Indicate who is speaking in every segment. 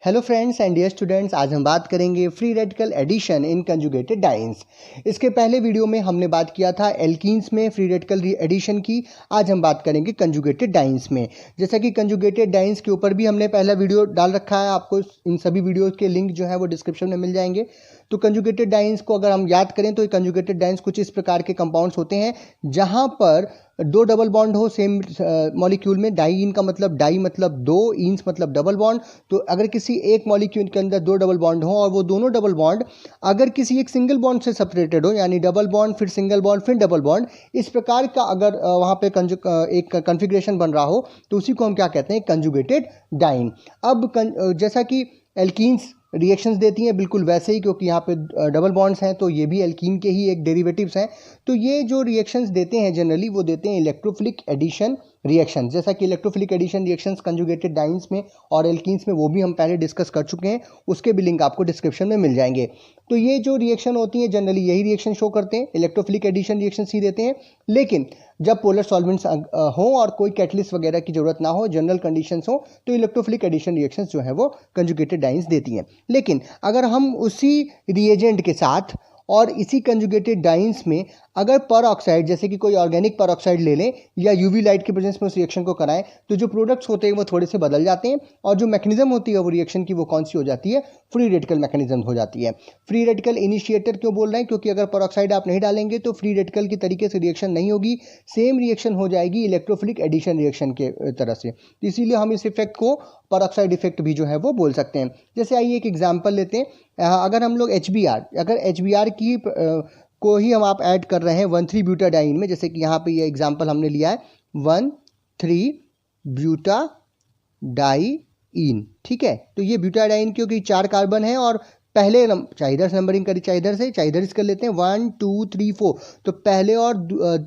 Speaker 1: Hello friends and dear students, आज हम बात करेंगे free radical addition in conjugated dienes. इसके पहले वीडियो में हमने बात किया था एल्कीन्स में फ्री रेडिकल एडिशन की। आज हम बात करेंगे कंजुगेटेड डाइन्स में। जैसा कि कंजुगेटेड डाइन्स के ऊपर भी हमने पहला वीडियो डाल रखा है, आपको इन सभी वीडियोज़ के लिंक जो है वो डिस्क्रिप्शन में मिल जाएंगे। तो कंजुगेटेड डाइन्स को अगर हम याद करें तो कंजुगेटेड डाइन्स कुछ इस प्रकार के कंपाउंड्स होते हैं जहाँ पर दो डबल बॉन्ड हो सेम मॉलिक्यूल में। डाई इन का मतलब, डाई मतलब दो, इन्स मतलब डबल बॉन्ड। तो अगर किसी एक मॉलिक्यूल के अंदर दो डबल बॉन्ड हो और वो दोनों डबल बॉन्ड अगर किसी एक सिंगल बॉन्ड से सेपरेटेड हो, यानी डबल बॉन्ड फिर सिंगल बॉन्ड फिर डबल बॉन्ड, इस प्रकार का अगर वहाँ पे एक कन्फिग्रेशन बन रहा हो तो उसी को हम क्या कहते हैं, कंजुगेटेड डाइन। अब जैसा कि एल्कीन्स रिएक्शंस देती हैं बिल्कुल वैसे ही, क्योंकि यहाँ पे डबल बॉन्ड्स हैं तो ये भी एल्कीन के ही एक डेरिवेटिव्स हैं। तो ये जो रिएक्शंस देते हैं जनरली वो देते हैं इलेक्ट्रोफिलिक एडिशन रिएक्शन। जैसा कि electrophilic addition reactions conjugated dienes में और एल्कीन्स में वो भी हम पहले डिस्कस कर चुके हैं, उसके भी लिंक आपको डिस्क्रिप्शन में मिल जाएंगे। तो ये जो रिएक्शन होती है जनरली यही रिएक्शन शो करते हैं, इलेक्ट्रोफिलिक एडिशन रिएक्शन ही देते हैं। लेकिन जब पोलर सॉल्वेंट्स हो और कोई कैटलिस्ट वगैरह की जरूरत ना हो, जनरल कंडीशंस हो, तो इलेक्ट्रोफिलिक एडिशन रिएक्शंस जो है वो कंजुगेटेड डाइन्स देती हैं। लेकिन अगर हम उसी रिएजेंट के साथ और इसी कंजुगेटेड डाइन्स में अगर पर ऑक्साइड, जैसे कि कोई ऑर्गेनिक पर ऑक्साइड ले लें या यूवी लाइट के प्रेजेंस में उस रिएक्शन को कराएं, तो जो प्रोडक्ट्स होते हैं वो थोड़े से बदल जाते हैं और जो मैकेनिज्म होती है वो रिएक्शन की वो कौन सी हो जाती है, फ्री रेडिकल मैकेनिज्म हो जाती है। फ्री रेडिकल इनिशिएटर क्यों बोल रहे हैं, क्योंकि अगर पर ऑक्साइड आप नहीं डालेंगे तो फ्री रेडिकल की तरीके से रिएक्शन नहीं होगी, सेम रिएक्शन हो जाएगी इलेक्ट्रोफिलिक एडिशन रिएक्शन के तरह से। तो इसीलिए हम इस इफेक्ट को पर ऑक्साइड इफेक्ट भी जो है वो बोल सकते हैं। जैसे आइए एक एग्जाम्पल लेते हैं। अगर हम लोग अगर HBr की को ही हम आप ऐड कर रहे हैं 1,3-ब्यूटाडाइन में, जैसे कि यहाँ पे ये एग्जांपल हमने लिया है 1,3-ब्यूटाडाइन, ठीक है। तो ये ब्यूटाडाइन क्योंकि 4 कार्बन है और पहले चाहे इधर से नंबरिंग करी चाहे इधर से कर लेते हैं 1 2 3 4। तो पहले और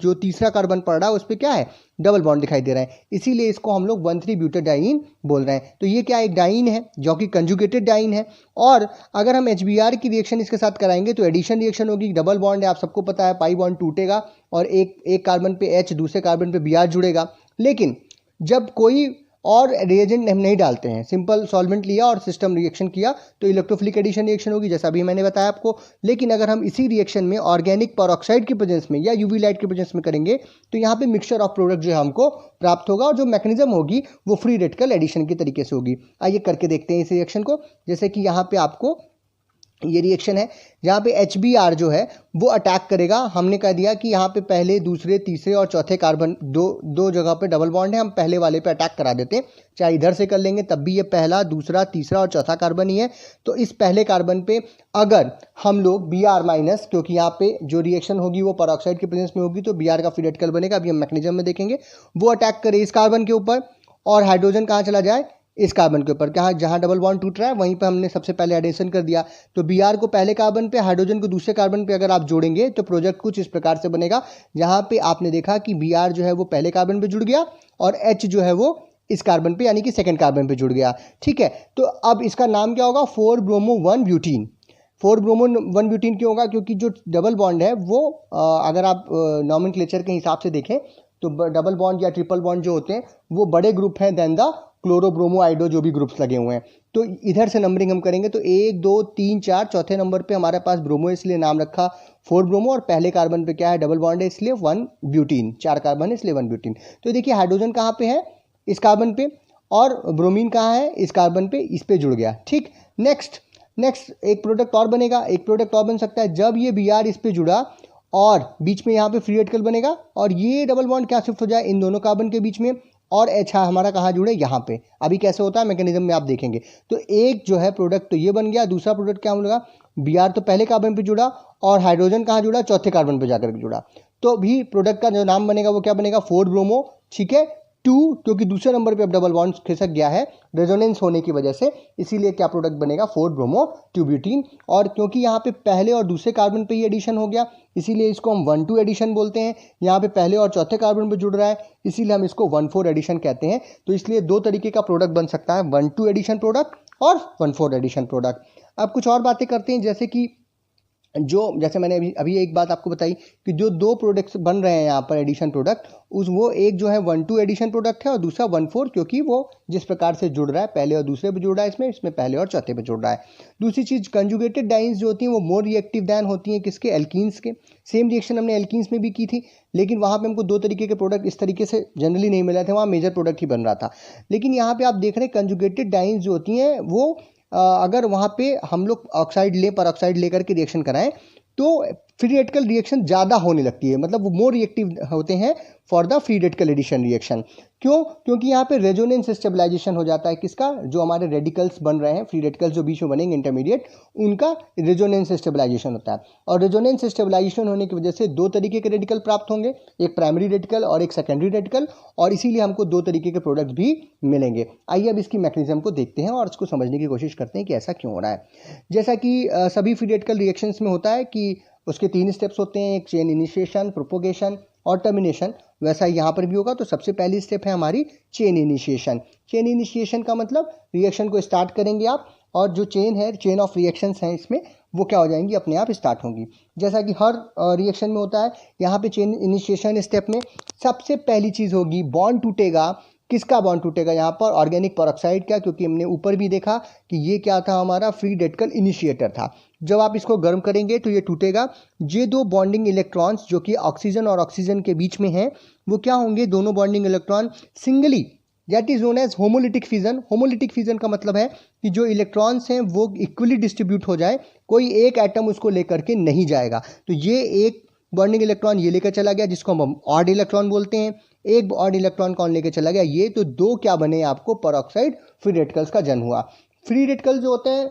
Speaker 1: जो तीसरा कार्बन पड़ रहा है उस पर क्या है, डबल बॉन्ड दिखाई दे रहा है, इसीलिए इसको हम लोग 1,3-ब्यूटाडाइन बोल रहे हैं। तो ये क्या एक डाइन है जो कि कंजुगेटेड डाइन है। और अगर हम HBr की रिएक्शन इसके साथ कराएंगे तो एडिशन रिएक्शन होगी, डबल बॉन्ड है, आप सबको पता है, पाई बॉन्ड टूटेगा और एक कार्बन पे H, दूसरे कार्बन पे Br जुड़ेगा। लेकिन जब कोई और रिएजेंट हम नहीं डालते हैं, सिंपल सॉल्वेंट लिया और सिस्टम रिएक्शन किया तो इलेक्ट्रोफिलिक एडिशन रिएक्शन होगी, जैसा भी मैंने बताया आपको। लेकिन अगर हम इसी रिएक्शन में ऑर्गेनिक पेरोक्साइड की प्रेजेंस में या यूवी लाइट की प्रेजेंस में करेंगे तो यहाँ पे मिक्सचर ऑफ प्रोडक्ट जो है हमको प्राप्त होगा और जो मैकेनिज्म होगी वो फ्री रेडिकल एडिशन के तरीके से होगी। आइए करके देखते हैं इस रिएक्शन को। जैसे कि यहाँ पे आपको ये रिएक्शन है जहाँ पे HBr जो है वो अटैक करेगा। हमने कह दिया कि यहाँ पे पहले, दूसरे, तीसरे और चौथे कार्बन दो जगह पे डबल बॉन्ड है, हम पहले वाले पे अटैक करा देते हैं। चाहे इधर से कर लेंगे तब भी ये पहला, दूसरा, तीसरा और चौथा कार्बन ही है। तो इस पहले कार्बन पे अगर हम लोग Br-, क्योंकि यहाँ पे जो रिएक्शन होगी वो पेरोक्साइड के प्रेजेंस में होगी तो Br का फ्री रेडिकल बनेगा, अभी हम मैकेनिज्म में देखेंगे। वो अटैक करे इस कार्बन के ऊपर और हाइड्रोजन कहाँ चला जाए, इस कार्बन के ऊपर, कहाँ, जहाँ डबल बॉन्ड टूट रहा है वहीं पे हमने सबसे पहले एडिशन कर दिया। तो Br को पहले कार्बन पे, हाइड्रोजन को दूसरे कार्बन पे अगर आप जोड़ेंगे तो प्रोजेक्ट कुछ इस प्रकार से बनेगा, जहाँ पे आपने देखा कि Br जो है वो पहले कार्बन पे जुड़ गया और H जो है वो इस कार्बन पे यानी कि सेकेंड कार्बन पे जुड़ गया, ठीक है। तो अब इसका नाम क्या होगा, 4-ब्रोमो-1-ब्यूटीन। 4-ब्रोमो-1-ब्यूटीन क्यों होगा, क्योंकि जो डबल बॉन्ड है वो अगर आप नॉमेनक्लेचर के हिसाब से देखें तो डबल बॉन्ड या ट्रिपल बॉन्ड जो होते हैं वो बड़े ग्रुप हैं देन द क्लोरो ब्रोमो आइडो, जो भी ग्रुप्स लगे हुए हैं। तो इधर से नंबरिंग हम करेंगे तो 1 2 3 4, चौथे नंबर पे हमारे पास ब्रोमो, इसलिए नाम रखा 4-ब्रोमो, और पहले कार्बन पे क्या है, डबल बॉन्ड है, इसलिए 1-ब्यूटीन। 4 कार्बन है इसलिए 1-ब्यूटीन। तो देखिए हाइड्रोजन कहाँ पे है, इस कार्बन पे, और ब्रोमीन कहाँ है, इस कार्बन पे, इस पे जुड़ गया, ठीक। नेक्स्ट एक प्रोडक्ट और बनेगा, एक प्रोडक्ट और बन सकता है जब ये Br इस पे जुड़ा और बीच में यहाँ पे फ्री रेडिकल बनेगा और ये डबल बॉन्ड क्या शिफ्ट हो जाए इन दोनों कार्बन के बीच में और H हमारा कहाँ जुड़े, यहाँ पे। अभी कैसे होता है मैकेनिज्म में आप देखेंगे। तो एक जो है प्रोडक्ट तो ये बन गया, दूसरा प्रोडक्ट क्या होगा, Br तो पहले कार्बन पे जुड़ा और हाइड्रोजन कहाँ जुड़ा, चौथे कार्बन पे जाकर के जुड़ा। तो भी प्रोडक्ट का जो नाम बनेगा वो क्या बनेगा, 4-ब्रोमो, ठीक है, 2, क्योंकि दूसरे नंबर पे अब डबल बॉन्ड खिसक गया है रेजोनेंस होने की वजह से, इसीलिए क्या प्रोडक्ट बनेगा, 4-ब्रोमो-2-ब्यूटीन। और क्योंकि यहाँ पे पहले और दूसरे कार्बन पे ही एडिशन हो गया इसीलिए इसको हम 1-2 एडिशन बोलते हैं। यहाँ पे पहले और चौथे कार्बन पे जुड़ रहा है इसीलिए हम इसको 1-4 एडिशन कहते हैं। तो इसलिए दो तरीके का प्रोडक्ट बन सकता है, 1-2 एडिशन प्रोडक्ट और 1-4 एडिशन प्रोडक्ट। अब कुछ और बातें करते हैं, जैसे कि जो जैसे मैंने अभी एक बात आपको बताई कि जो दो प्रोडक्ट्स बन रहे हैं यहाँ पर एडिशन प्रोडक्ट, उस वो एक जो है 1,2 एडिशन प्रोडक्ट है और दूसरा 1,4, क्योंकि वो जिस प्रकार से जुड़ रहा है पहले और दूसरे पे जुड़ रहा है, इसमें पहले और चौथे पे जुड़ रहा है। दूसरी चीज़, कंजुगेटेड डाइन्स जो होती हैं वो मोर रिएक्टिव दैन होती हैं किसके, एल्कीन्स के। सेम रिएक्शन हमने एल्कीन्स में भी की थी, लेकिन वहाँ पे हमको दो तरीके के प्रोडक्ट इस तरीके से जनरली नहीं मिले थे, वहाँ मेजर प्रोडक्ट ही बन रहा था। लेकिन यहाँ पे आप देख रहे हैं कंजुगेटेड डाइन्स जो होती हैं वो अगर वहाँ पे हम लोग ऑक्साइड लें, पर ऑक्साइड लेकर के रिएक्शन कराएं तो फ्री रेडिकल रिएक्शन ज़्यादा होने लगती है, मतलब वो मोर रिएक्टिव होते हैं for the free radical addition reaction. क्यों? क्योंकि यहाँ पे रेजोनेंस स्टेबलाइजेशन हो जाता है किसका, जो हमारे रेडिकल्स बन रहे हैं, फ्री रेडिकल्स जो बीच में बनेंगे इंटरमीडिएट, उनका रेजोनेंस स्टेबलाइजेशन होता है। और रेजोनेंस स्टेबलाइजेशन होने की वजह से दो तरीके के रेडिकल प्राप्त होंगे, एक प्राइमरी रेडिकल और एक सेकेंडरी रेडिकल, और इसीलिए हमको दो तरीके के प्रोडक्ट भी मिलेंगे। आइए अब इसकी मैकेनिज्म को देखते हैं और इसको समझने की कोशिश करते हैं कि ऐसा क्यों हो रहा है। जैसा कि सभी फ्री रेडिकल रिएक्शंस में होता है कि उसके 3 स्टेप्स होते हैं, एक चेन इनिशिएशन, प्रोपोगेशन और टर्मिनेशन। वैसा यहाँ पर भी होगा। तो सबसे पहली स्टेप है हमारी चेन इनिशिएशन। चेन इनिशिएशन का मतलब रिएक्शन को स्टार्ट करेंगे आप, और जो चेन है, चेन ऑफ रिएक्शंस हैं इसमें, वो क्या हो जाएंगी, अपने आप स्टार्ट होंगी। जैसा कि हर रिएक्शन में होता है, यहाँ पे चेन इनिशिएशन स्टेप में सबसे पहली चीज़ होगी बॉन्ड टूटेगा। किसका बॉन्ड टूटेगा यहाँ पर, ऑर्गेनिक पेरोक्साइड का, क्योंकि हमने ऊपर भी देखा कि ये क्या था, हमारा फ्री रेडिकल इनिशिएटर था। जब आप इसको गर्म करेंगे तो ये टूटेगा। ये दो बॉन्डिंग इलेक्ट्रॉन्स जो कि ऑक्सीजन और ऑक्सीजन के बीच में हैं, वो क्या होंगे, दोनों bonding electron singly, that is known as homolytic fission. Homolytic fission का मतलब है कि जो इलेक्ट्रॉन्स हैं वो इक्वली डिस्ट्रीब्यूट हो जाए, कोई एक एटम उसको लेकर के नहीं जाएगा। तो ये एक बॉन्डिंग इलेक्ट्रॉन ये लेकर चला गया, जिसको हम ऑड इलेक्ट्रॉन बोलते हैं। एक ऑड इलेक्ट्रॉन कौन लेकर चला गया, ये। तो दो क्या बने आपको, पेरोक्साइड फ्री रेडिकल्स का जन्म हुआ। फ्री रेडिकल जो होते हैं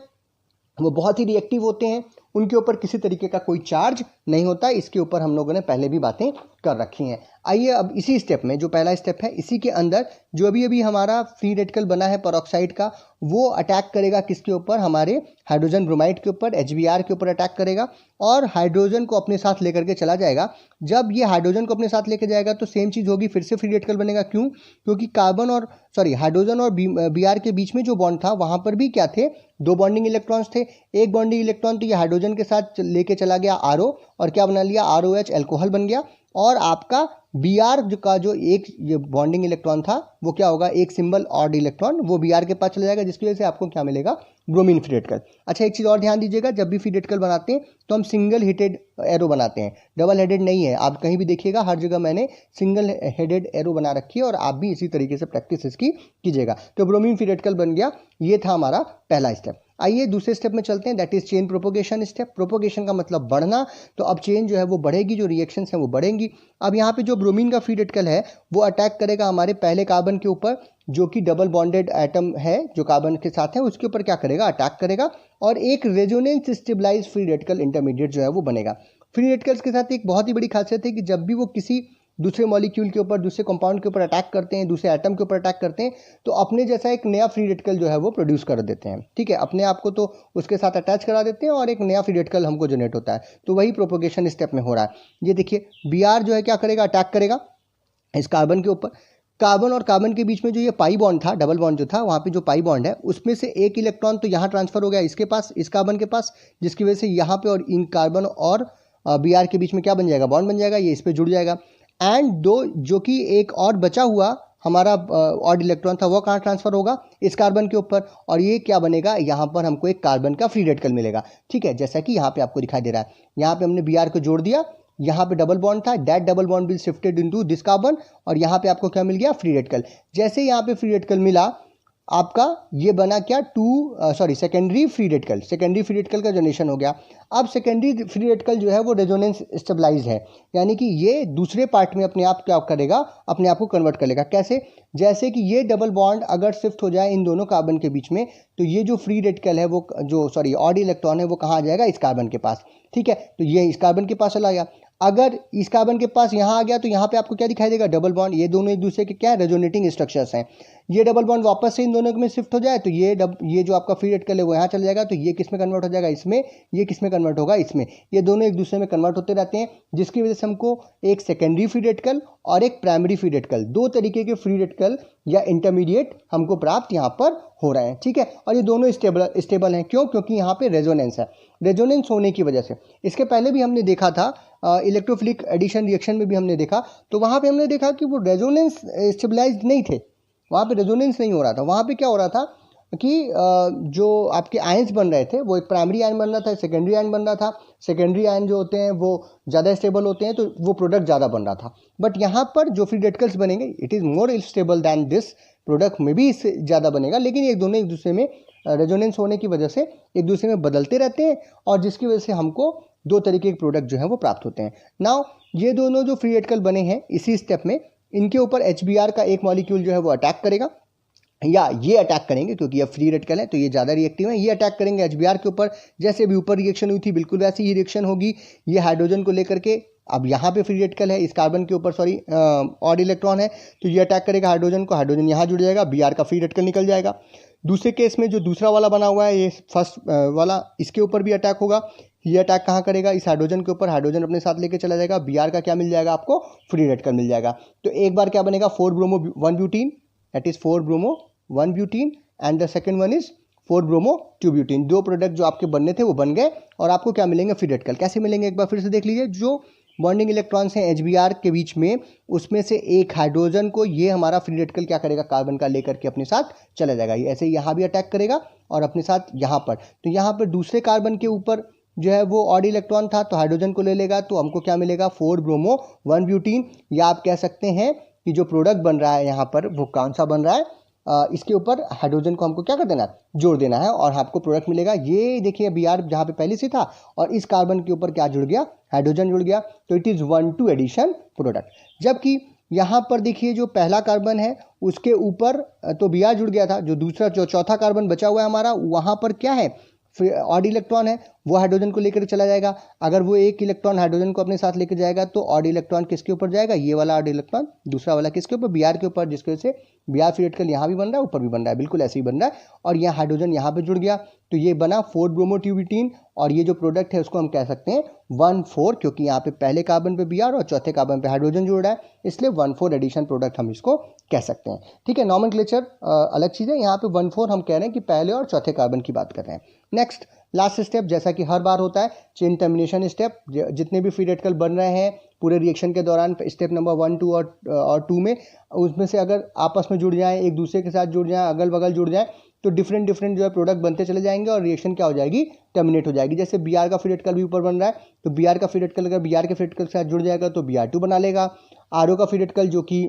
Speaker 1: वो बहुत ही रिएक्टिव होते हैं, उनके ऊपर किसी तरीके का कोई चार्ज नहीं होता। इसके ऊपर हम लोगों ने पहले भी बातें कर रखी हैं। आइए अब इसी स्टेप में, जो पहला स्टेप है, इसी के अंदर जो अभी हमारा फ्री रेडिकल बना है पेरोक्साइड का, वो अटैक करेगा किसके ऊपर, हमारे हाइड्रोजन ब्रोमाइड के ऊपर, HBr के ऊपर अटैक करेगा और हाइड्रोजन को अपने साथ लेकर के चला जाएगा। जब ये हाइड्रोजन को अपने साथ लेकर जाएगा तो सेम चीज़ होगी, फिर से फ्री रेडिकल बनेगा। क्यों? क्योंकि हाइड्रोजन और Br के बीच में जो बॉन्ड था, वहाँ पर भी क्या थे, दो बॉन्डिंग इलेक्ट्रॉन्स थे। एक बॉन्डिंग इलेक्ट्रॉन तो ये हाइड्रोजन के साथ लेके चला गया RO, और क्या बना लिया, ROH, अल्कोहल बन गया। और आपका Br का जो एक ये बॉन्डिंग इलेक्ट्रॉन था, वो क्या होगा, एक सिंबल ऑड इलेक्ट्रॉन, वो Br के पास चला जाएगा, जिसकी वजह से आपको क्या मिलेगा, ब्रोमीन फ्री रेडिकल। अच्छा, एक चीज़ और ध्यान दीजिएगा, जब भी फ्री रेडिकल बनाते हैं तो हम सिंगल हेडेड एरो बनाते हैं, डबल हेडेड नहीं है। आप कहीं भी देखिएगा, हर जगह मैंने सिंगल हेडेड एरो बना रखी है, और आप भी इसी तरीके से प्रैक्टिस इसकी कीजिएगा। तो ब्रोमीन फ्री रेडिकल बन गया, ये था हमारा पहला स्टेप। आइए दूसरे स्टेप में चलते हैं, that is chain propagation step. Propagation का मतलब बढ़ना, तो अब चेन जो है वो बढ़ेगी, जो रिएक्शंस हैं वो बढ़ेंगी। अब यहाँ पे जो ब्रोमीन का फ्री रेडिकल है वो अटैक करेगा हमारे पहले कार्बन के ऊपर, जो कि डबल बॉन्डेड एटम है जो कार्बन के साथ है, उसके ऊपर क्या करेगा, अटैक करेगा, और एक resonance stabilise free radical intermediate जो है वो बनेगा। फ्री रेडिकल्स के साथ एक बहुत ही बड़ी खासियत है कि जब भी वो किसी दूसरे मॉलिक्यूल के ऊपर, दूसरे कंपाउंड के ऊपर अटैक करते हैं, दूसरे एटम के ऊपर अटैक करते हैं, तो अपने जैसा एक नया फ्री रेडिकल जो है वो प्रोड्यूस कर देते हैं। ठीक है, अपने आप को तो उसके साथ अटैच करा देते हैं और एक नया फ्री रेडिकल हमको जनरेट होता है। तो वही प्रोपोगेशन स्टेप में हो रहा है। ये देखिए, Br जो है क्या करेगा, अटैक करेगा इस कार्बन के ऊपर। कार्बन और कार्बन के बीच में जो ये पाई बॉन्ड था, डबल बॉन्ड जो था, वहाँ पे जो पाई बॉन्ड है, उसमें से एक इलेक्ट्रॉन तो यहाँ ट्रांसफर हो गया इसके पास, इस कार्बन के पास, जिसकी वजह से यहाँ पे और इन कार्बन और Br के बीच में क्या बन जाएगा, बॉन्ड बन जाएगा, ये इस पर जुड़ जाएगा। एंड दो जो कि एक और बचा हुआ हमारा ऑड इलेक्ट्रॉन था, वो कहाँ ट्रांसफर होगा, इस कार्बन के ऊपर, और ये क्या बनेगा, यहाँ पर हमको एक कार्बन का फ्री रेडिकल मिलेगा। ठीक है, जैसा कि यहाँ पे आपको दिखाई दे रहा है, यहाँ पे हमने Br को जोड़ दिया, यहाँ पे डबल बॉन्ड था, that double bond will shifted into this carbon, और यहाँ पे आपको क्या मिल गया, फ्री रेडिकल। जैसे यहाँ पे फ्री रेडिकल मिला आपका, ये बना क्या, secondary free radical. Secondary free radical का जनरेशन हो गया। अब सेकेंडरी फ्री रेडिकल जो है वो रेजोनेंस स्टेबलाइज है, यानी कि ये दूसरे पार्ट में अपने आप क्या करेगा, अपने आप को कन्वर्ट कर लेगा। कैसे? जैसे कि ये डबल बॉन्ड अगर शिफ्ट हो जाए इन दोनों कार्बन के बीच में, तो ये जो फ्री रेडिकल है वो ऑड इलेक्ट्रॉन है वो कहाँ आ जाएगा, इस कार्बन के पास। ठीक है, तो ये इस कार्बन के पास चला गया। अगर इस कार्बन के पास यहाँ आ गया तो यहाँ पे आपको क्या दिखाई देगा, डबल बॉन्ड। ये दोनों एक दूसरे के क्या है, रेजोनेटिंग स्ट्रक्चर्स हैं। ये डबल बॉन्ड वापस से इन दोनों में शिफ्ट हो जाए तो ये जो आपका फ्री रेडिकल है वो यहाँ चला जाएगा, तो ये किस में कन्वर्ट हो जाएगा, इसमें। ये किस में कन्वर्ट होगा, इसमें। ये दोनों एक दूसरे में कन्वर्ट होते रहते हैं, जिसकी वजह से हमको एक सेकेंडरी फ्री रेडिकल और एक प्राइमरी फ्री रेडिकल, दो तरीके के फ्री रेडिकल या इंटरमीडिएट हमको प्राप्त यहाँ पर हो रहे हैं, ठीक है। और ये दोनों स्टेबल हैं, क्यों, क्योंकि यहाँ पे रेजोनेंस है। रेजोनेंस होने की वजह से, इसके पहले भी हमने देखा था इलेक्ट्रोफिलिक एडिशन रिएक्शन में भी हमने देखा, तो वहाँ पे हमने देखा कि वो रेजोनेंस स्टेबलाइज्ड नहीं थे, वहाँ पे रेजोनेंस नहीं हो रहा था। वहाँ पे क्या हो रहा था कि जो आपके आयंस बन रहे थे वो एक प्राइमरी आयन बन रहा था, सेकेंडरी आयन बन रहा था। सेकेंडरी आयन जो होते हैं वो ज़्यादा स्टेबल होते हैं, तो वो प्रोडक्ट ज़्यादा बन रहा था। बट यहाँ पर जो फ्री रेडिकल्स बनेंगे it is more stable then this, product में भी इससे ज़्यादा बनेगा, लेकिन ये दोनों एक दूसरे में रेजोनेंस होने की वजह से एक दूसरे में बदलते रहते हैं, और जिसकी वजह से हमको दो तरीके के प्रोडक्ट जो हैं वो प्राप्त होते हैं। नाउ ये दोनों जो फ्री रेडिकल बने हैं इसी स्टेप में, इनके ऊपर HBr का एक मॉलिक्यूल जो है वो अटैक करेगा, या ये अटैक करेंगे, क्योंकि ये फ्री रेडिकल है तो ये ज़्यादा रिएक्टिव है। ये अटैक करेंगे HBr के ऊपर, जैसे भी ऊपर रिएक्शन हुई थी बिल्कुल वैसी ही रिएक्शन होगी। ये हाइड्रोजन को लेकर के, अब यहाँ पे फ्री रेडिकल है, इस कार्बन के ऊपर सॉरी ऑड इलेक्ट्रॉन है, तो ये अटैक करेगा हाइड्रोजन को, हाइड्रोजन यहाँ जुड़ जाएगा, Br का फ्री रेडिकल निकल जाएगा। दूसरे केस में जो दूसरा वाला बना हुआ है, ये फर्स्ट वाला, इसके ऊपर भी अटैक होगा। ये अटैक कहाँ करेगा, इस हाइड्रोजन के ऊपर, हाइड्रोजन अपने साथ लेके चला जाएगा, Br का क्या मिल जाएगा आपको, फ्री रेडिकल मिल जाएगा। तो एक बार क्या बनेगा, 4 bromo 1 butene, that is 4 bromo 1 butene, and the second one is 4 bromo 2 butene. दो प्रोडक्ट जो आपके बनने थे वो बन गए, और आपको क्या मिलेंगे, फ्री रेडिकल। कैसे मिलेंगे एक बार फिर से देख लीजिए, जो बॉन्डिंग इलेक्ट्रॉन्स हैं HBr के बीच में, उसमें से एक हाइड्रोजन को ये हमारा फ्री रेडिकल क्या करेगा, कार्बन का लेकर के अपने साथ चला जाएगा। ये ऐसे ही यहाँ भी अटैक करेगा और अपने साथ यहाँ पर, तो यहाँ पर दूसरे कार्बन के ऊपर जो है वो ऑड इलेक्ट्रॉन था, तो हाइड्रोजन को ले लेगा, तो हमको क्या मिलेगा, 4 ब्रोमो 1 ब्यूटीन। या आप कह सकते हैं कि जो प्रोडक्ट बन रहा है यहाँ पर वो कौन सा बन रहा है, इसके ऊपर हाइड्रोजन को हमको क्या कर देना है, जोड़ देना है, और आपको प्रोडक्ट मिलेगा। ये देखिए Br जहाँ पे पहले से था, और इस कार्बन के ऊपर क्या जुड़ गया, हाइड्रोजन जुड़ गया, तो इट इज़ 1-2 एडिशन प्रोडक्ट। जबकि यहाँ पर देखिए जो पहला कार्बन है उसके ऊपर तो Br जुड़ गया था, जो दूसरा जो चौथा कार्बन बचा हुआ है हमारा, वहाँ पर क्या है, ऑड इलेक्ट्रॉन है, वो हाइड्रोजन को लेकर चला जाएगा। अगर वो एक इलेक्ट्रॉन हाइड्रोजन को अपने साथ लेकर जाएगा तो ऑड इलेक्ट्रॉन किसके ऊपर जाएगा, ये वाला ऑड इलेक्ट्रॉन, दूसरा वाला किसके ऊपर, Br के ऊपर, जिसकी वजह से Br फ्री रेडिकल यहाँ भी बन रहा है, ऊपर भी बन रहा है, बिल्कुल ऐसे ही बन रहा है। और यहाँ हाइड्रोजन यहाँ पे जुड़ गया, तो ये बना 4 ब्रोमो 2 ब्यूटीन, और ये जो प्रोडक्ट है उसको हम कह सकते हैं 1-4, क्योंकि यहाँ पे पहले कार्बन पे Br और चौथे कार्बन पे हाइड्रोजन जुड़ रहा है, इसलिए 1-4 एडिशन प्रोडक्ट हम इसको कह सकते हैं, ठीक है। नॉमेनक्लेचर अलग चीज़ है, यहाँ पे 1-4 हम कह रहे हैं कि पहले और चौथे कार्बन की बात कर रहे हैं। नेक्स्ट लास्ट स्टेप, जैसा कि हर बार होता है, चेन टर्मिनेशन स्टेप। जितने भी फ्री रेडिकल बन रहे हैं पूरे रिएक्शन के दौरान, स्टेप नंबर 1, 2 और 2 में, उसमें से अगर आपस में जुड़ जाएं, एक दूसरे के साथ जुड़ जाएं, अगल बगल जुड़ जाएं, तो डिफरेंट जो है प्रोडक्ट बनते चले जाएंगे, और रिएक्शन क्या हो जाएगी, टर्मिनेट हो जाएगी। जैसे Br का फ्री रेडिकल भी ऊपर बन रहा है, तो Br का फ्री रेडिकल अगर Br के फ्री रेडिकल के साथ जुड़ जाएगा तो Br2 बना लेगा। RO का फ्री रेडिकल जो कि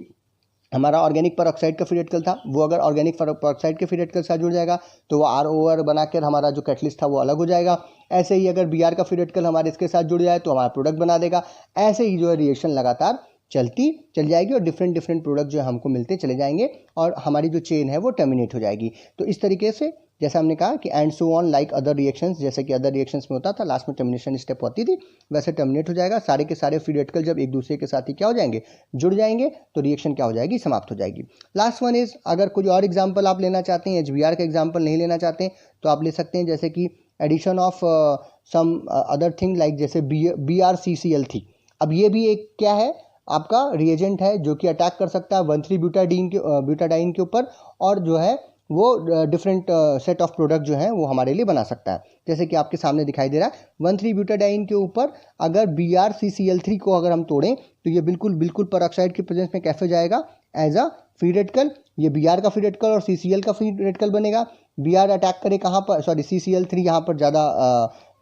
Speaker 1: हमारा ऑर्गेनिक पर ऑक्साइड का फ्री रेडिकल था, वो अगर ऑर्गेनिक पर ऑक्साइड के फ्री रेडिकल के साथ जुड़ जाएगा तो वो ROR बनाकर हमारा जो कैटलिस्ट था वो अलग हो जाएगा। ऐसे ही अगर Br का फ्री रेडिकल हमारे इसके साथ जुड़ जाए तो हमारा प्रोडक्ट बना देगा। ऐसे ही जो है रिएक्शन लगातार चल जाएगी, और डिफरेंट प्रोडक्ट जो है हमको मिलते चले जाएंगे, और हमारी जो चेन है वो टर्मिनेट हो जाएगी। तो इस तरीके से जैसा हमने कहा कि and so on like other reactions, जैसे कि अदर रिएक्शंस में होता था, लास्ट में टर्मिनेशन स्टेप होती थी, वैसे टर्मिनेट हो जाएगा। सारे के सारे फ्री रेडिकल जब एक दूसरे के साथ ही क्या हो जाएंगे, जुड़ जाएंगे, तो रिएक्शन क्या हो जाएगी, समाप्त हो जाएगी। लास्ट वन इज, अगर कोई और एग्जाम्पल आप लेना चाहते हैं, HBr का एग्जाम्पल नहीं लेना चाहते हैं, तो आप ले सकते हैं, जैसे कि addition of some other thing like जैसे BrCCl3। अब ये भी एक क्या है, आपका रिएजेंट है जो कि अटैक कर सकता है 1,3 ब्यूटाडाइन के ऊपर, और जो है वो डिफरेंट सेट ऑफ प्रोडक्ट जो है वो हमारे लिए बना सकता है। जैसे कि आपके सामने दिखाई दे रहा है, 1,3 ब्यूटाडाइन के ऊपर अगर BrCCl3 को अगर हम तोड़ें तो ये बिल्कुल परऑक्साइड की प्रेजेंस में कैसे जाएगा, एज अ फ्री रेडिकल। ये Br का फ्री रेडिकल और CCl का फ्री रेडिकल बनेगा। Br अटैक करे कहाँ पर, सॉरी CCl3 यहाँ पर ज़्यादा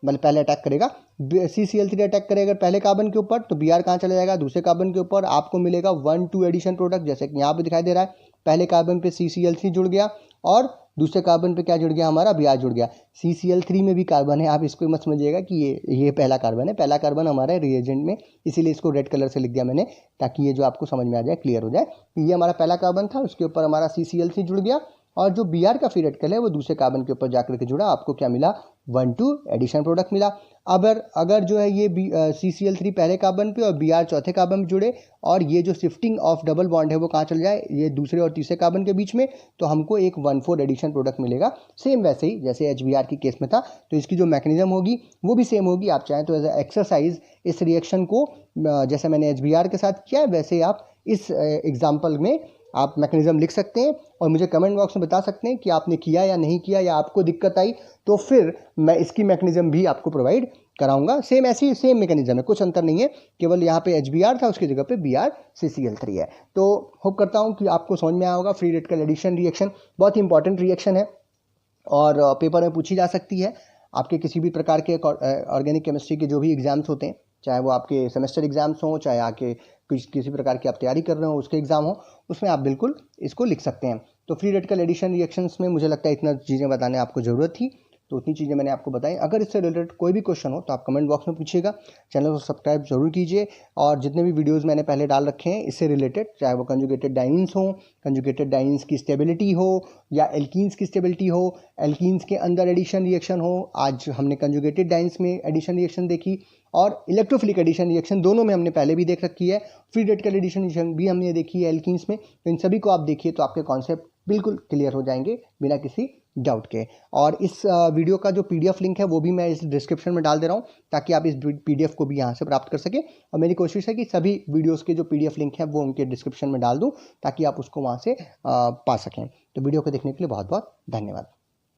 Speaker 1: मतलब पहले अटैक करेगा, CCl3 अटैक करेगा पहले कार्बन के ऊपर, तो Br कहाँ चला जाएगा, दूसरे कार्बन के ऊपर। आपको मिलेगा 1-2 एडिशन प्रोडक्ट, जैसे कि यहाँ पे दिखाई दे रहा है, पहले कार्बन पे CCl3 जुड़ गया, और दूसरे कार्बन पे क्या जुड़ गया, हमारा Br जुड़ गया। CCl3 में भी कार्बन है, आप इसको मत समझिएगा कि ये पहला कार्बन है, पहला कार्बन हमारा रिएजेंट में, इसीलिए इसको रेड कलर से लिख दिया मैंने, ताकि ये जो आपको समझ में आ जाए, क्लियर हो जाए। ये हमारा पहला कार्बन था, उसके ऊपर हमारा CCl3 जुड़ गया, और जो Br का फ्री रेडिकल है वो दूसरे कार्बन के ऊपर जाकर के जुड़ा, आपको क्या मिला, 1,2 एडिशन प्रोडक्ट मिला। अगर जो है ये CCl3 पहले कार्बन पे और Br चौथे कार्बन में जुड़े और ये जो शिफ्टिंग ऑफ डबल बॉन्ड है वो कहाँ चल जाए, ये दूसरे और तीसरे कार्बन के बीच में, तो हमको एक 1,4 एडिशन प्रोडक्ट मिलेगा। सेम वैसे ही जैसे HBr की केस में था, तो इसकी जो मैकेनिज्म होगी वो भी सेम होगी। आप चाहें तो एज एक्सरसाइज इस रिएक्शन को जैसे मैंने HBr के साथ किया है वैसे आप इस एग्जाम्पल में आप मैकेनिज्म लिख सकते हैं और मुझे कमेंट बॉक्स में बता सकते हैं कि आपने किया या नहीं किया, या आपको दिक्कत आई तो फिर मैं इसकी मैकेनिज्म भी आपको प्रोवाइड कराऊंगा। सेम मैकेनिज्म है, कुछ अंतर नहीं है, केवल यहाँ पे HBr था उसकी जगह पे Br CCl3 है। तो होप करता हूँ कि आपको समझ में आया होगा। फ्री रेडिकल एडिशन रिएक्शन बहुत ही इंपॉर्टेंट रिएक्शन है और पेपर में पूछी जा सकती है। आपके किसी भी प्रकार के ऑर्गेनिक केमिस्ट्री के जो भी एग्जाम्स होते हैं, चाहे वो आपके सेमेस्टर एग्जाम्स हों, चाहे आके किसी प्रकार की आप तैयारी कर रहे हो उसके एग्जाम हो, उसमें आप बिल्कुल इसको लिख सकते हैं। तो फ्री रेडिकल एडिशन रिएक्शंस में मुझे लगता है इतना चीज़ें बताने आपको ज़रूरत थी, तो उतनी चीज़ें मैंने आपको बताई। अगर इससे रिलेटेड कोई भी क्वेश्चन हो तो आप कमेंट बॉक्स में पूछिएगा। चैनल को सब्सक्राइब जरूर कीजिए और जितने भी वीडियोस मैंने पहले डाल रखे हैं इससे रिलेटेड, चाहे वो कंजुगेटेड डाइन्स हो, कंजुगेटेड डाइन्स की स्टेबिलिटी हो या एल्कीन्स की स्टेबिलिटी हो, एल्कीन्स के अंदर एडिशन रिएक्शन हो, आज हमने कंजुगेटेड डाइन्स में एडिशन रिएक्शन देखी, और इलेक्ट्रोफिलिक एडिशन रिएक्शन दोनों में हमने पहले भी देख रखी है, फ्री रेडिकल एडिशन रिएक्शन भी हमने देखी है एल्कीन्स में। तो इन सभी को आप देखिए तो आपके कॉन्सेप्ट बिल्कुल क्लियर हो जाएंगे बिना किसी डाउट के। और इस वीडियो का जो PDF लिंक है वो भी मैं इस डिस्क्रिप्शन में डाल दे रहा हूँ ताकि आप इस PDF को भी यहाँ से प्राप्त कर सकें। और मेरी कोशिश है कि सभी वीडियोस के जो PDF लिंक है वो उनके डिस्क्रिप्शन में डाल दूँ ताकि आप उसको वहाँ से पा सकें। तो वीडियो को देखने के लिए बहुत बहुत धन्यवाद।